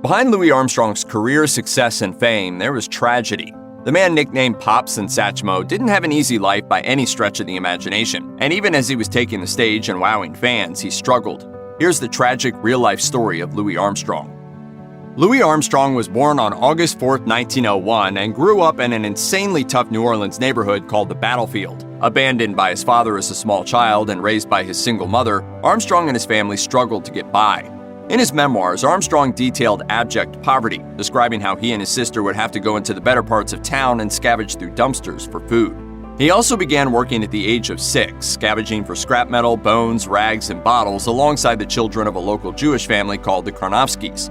Behind Louis Armstrong's career, success, and fame, there was tragedy. The man nicknamed Pops and Satchmo didn't have an easy life by any stretch of the imagination, and even as he was taking the stage and wowing fans, he struggled. Here's the tragic real-life story of Louis Armstrong. Louis Armstrong was born on August 4, 1901, and grew up in an insanely tough New Orleans neighborhood called the Battlefield. Abandoned by his father as a small child and raised by his single mother, Armstrong and his family struggled to get by. In his memoirs, Armstrong detailed abject poverty, describing how he and his sister would have to go into the better parts of town and scavenge through dumpsters for food. He also began working at the age of 6, scavenging for scrap metal, bones, rags, and bottles alongside the children of a local Jewish family called the Karnofskys.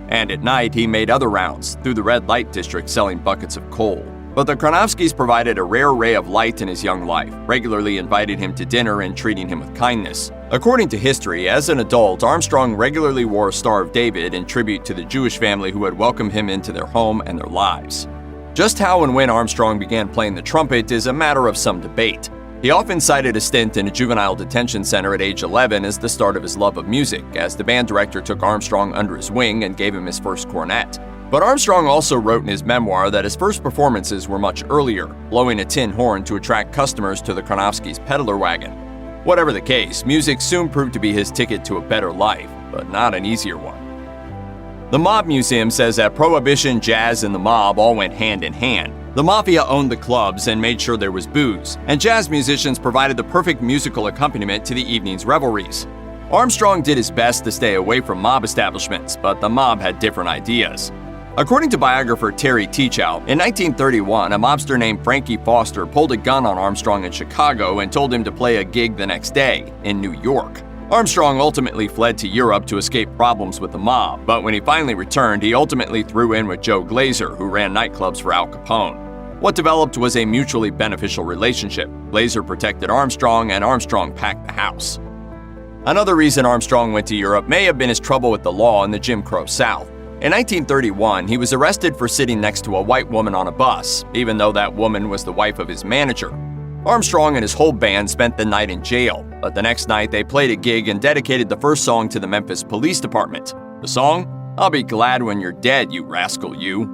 And at night, he made other rounds through the red light district selling buckets of coal. But the Karnofskys provided a rare ray of light in his young life, regularly invited him to dinner and treating him with kindness. According to history, as an adult, Armstrong regularly wore a Star of David in tribute to the Jewish family who had welcomed him into their home and their lives. Just how and when Armstrong began playing the trumpet is a matter of some debate. He often cited a stint in a juvenile detention center at age 11 as the start of his love of music, as the band director took Armstrong under his wing and gave him his first cornet. But Armstrong also wrote in his memoir that his first performances were much earlier, blowing a tin horn to attract customers to the Karnofskys' peddler wagon. Whatever the case, music soon proved to be his ticket to a better life, but not an easier one. The Mob Museum says that Prohibition, jazz, and the mob all went hand in hand. The Mafia owned the clubs and made sure there was booze, and jazz musicians provided the perfect musical accompaniment to the evening's revelries. Armstrong did his best to stay away from mob establishments, but the mob had different ideas. According to biographer Terry Teachout, in 1931, a mobster named Frankie Foster pulled a gun on Armstrong in Chicago and told him to play a gig the next day in New York. Armstrong ultimately fled to Europe to escape problems with the mob, but when he finally returned, he ultimately threw in with Joe Glazer, who ran nightclubs for Al Capone. What developed was a mutually beneficial relationship. Glazer protected Armstrong, and Armstrong packed the house. Another reason Armstrong went to Europe may have been his trouble with the law in the Jim Crow South. In 1931, he was arrested for sitting next to a white woman on a bus, even though that woman was the wife of his manager. Armstrong and his whole band spent the night in jail, but the next night they played a gig and dedicated the first song to the Memphis Police Department. The song? "I'll Be Glad When You're Dead, You Rascal You."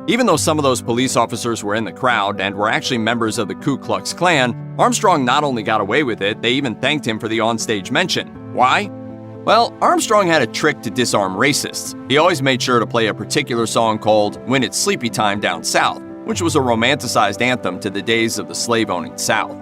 Even though some of those police officers were in the crowd and were actually members of the Ku Klux Klan, Armstrong not only got away with it, they even thanked him for the onstage mention. Why? Well, Armstrong had a trick to disarm racists. He always made sure to play a particular song called "When It's Sleepy Time Down South," which was a romanticized anthem to the days of the slave-owning South.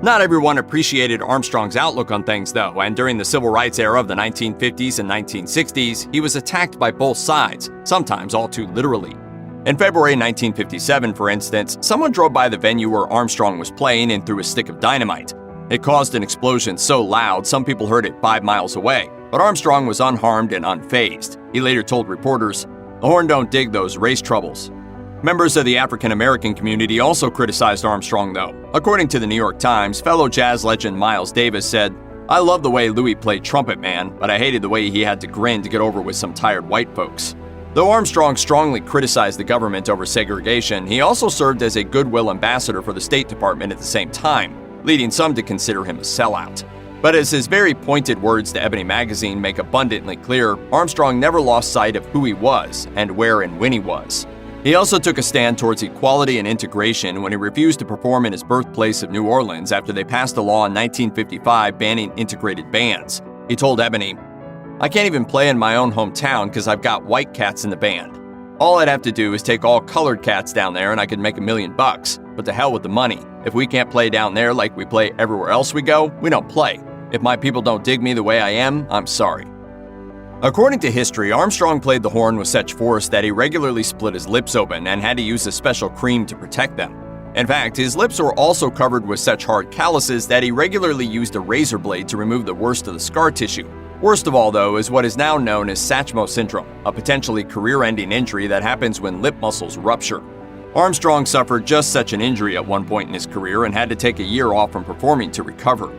Not everyone appreciated Armstrong's outlook on things, though, and during the civil rights era of the 1950s and 1960s, he was attacked by both sides, sometimes all too literally. In February 1957, for instance, someone drove by the venue where Armstrong was playing and threw a stick of dynamite. It caused an explosion so loud some people heard it 5 miles away, but Armstrong was unharmed and unfazed. He later told reporters, "The horn don't dig those race troubles." Members of the African American community also criticized Armstrong, though. According to the New York Times, fellow jazz legend Miles Davis said, "I love the way Louis played trumpet, man, but I hated the way he had to grin to get over with some tired white folks." Though Armstrong strongly criticized the government over segregation, he also served as a goodwill ambassador for the State Department at the same time, leading some to consider him a sellout. But as his very pointed words to Ebony magazine make abundantly clear, Armstrong never lost sight of who he was and where and when he was. He also took a stand towards equality and integration when he refused to perform in his birthplace of New Orleans after they passed a law in 1955 banning integrated bands. He told Ebony, "I can't even play in my own hometown because I've got white cats in the band. All I'd have to do is take all colored cats down there and I could make $1 million, but to hell with the money. If we can't play down there like we play everywhere else we go, we don't play. If my people don't dig me the way I am, I'm sorry." According to history, Armstrong played the horn with such force that he regularly split his lips open and had to use a special cream to protect them. In fact, his lips were also covered with such hard calluses that he regularly used a razor blade to remove the worst of the scar tissue. Worst of all, though, is what is now known as Satchmo syndrome, a potentially career-ending injury that happens when lip muscles rupture. Armstrong suffered just such an injury at one point in his career and had to take a year off from performing to recover.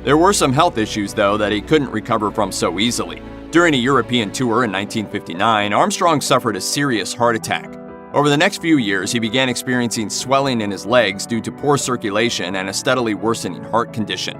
There were some health issues, though, that he couldn't recover from so easily. During a European tour in 1959, Armstrong suffered a serious heart attack. Over the next few years, he began experiencing swelling in his legs due to poor circulation and a steadily worsening heart condition.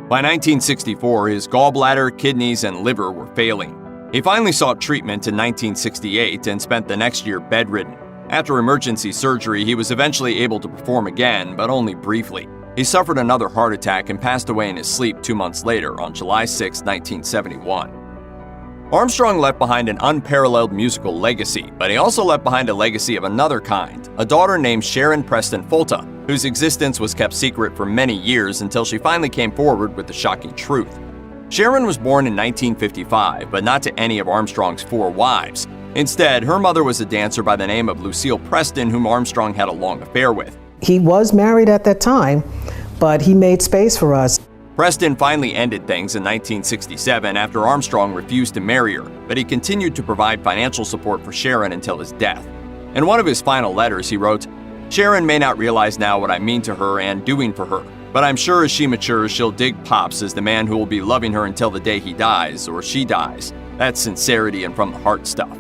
By 1964, his gallbladder, kidneys, and liver were failing. He finally sought treatment in 1968 and spent the next year bedridden. After emergency surgery, he was eventually able to perform again, but only briefly. He suffered another heart attack and passed away in his sleep 2 months later on July 6, 1971. Armstrong left behind an unparalleled musical legacy, but he also left behind a legacy of another kind, a daughter named Sharon Preston Fulta, whose existence was kept secret for many years until she finally came forward with the shocking truth. Sharon was born in 1955, but not to any of Armstrong's 4 wives. Instead, her mother was a dancer by the name of Lucille Preston, whom Armstrong had a long affair with. He was married at that time, but he made space for us. Preston finally ended things in 1967 after Armstrong refused to marry her, but he continued to provide financial support for Sharon until his death. In one of his final letters, he wrote, "Sharon may not realize now what I mean to her and doing for her, but I'm sure as she matures, she'll dig Pops as the man who will be loving her until the day he dies or she dies. That's sincerity and from the heart stuff."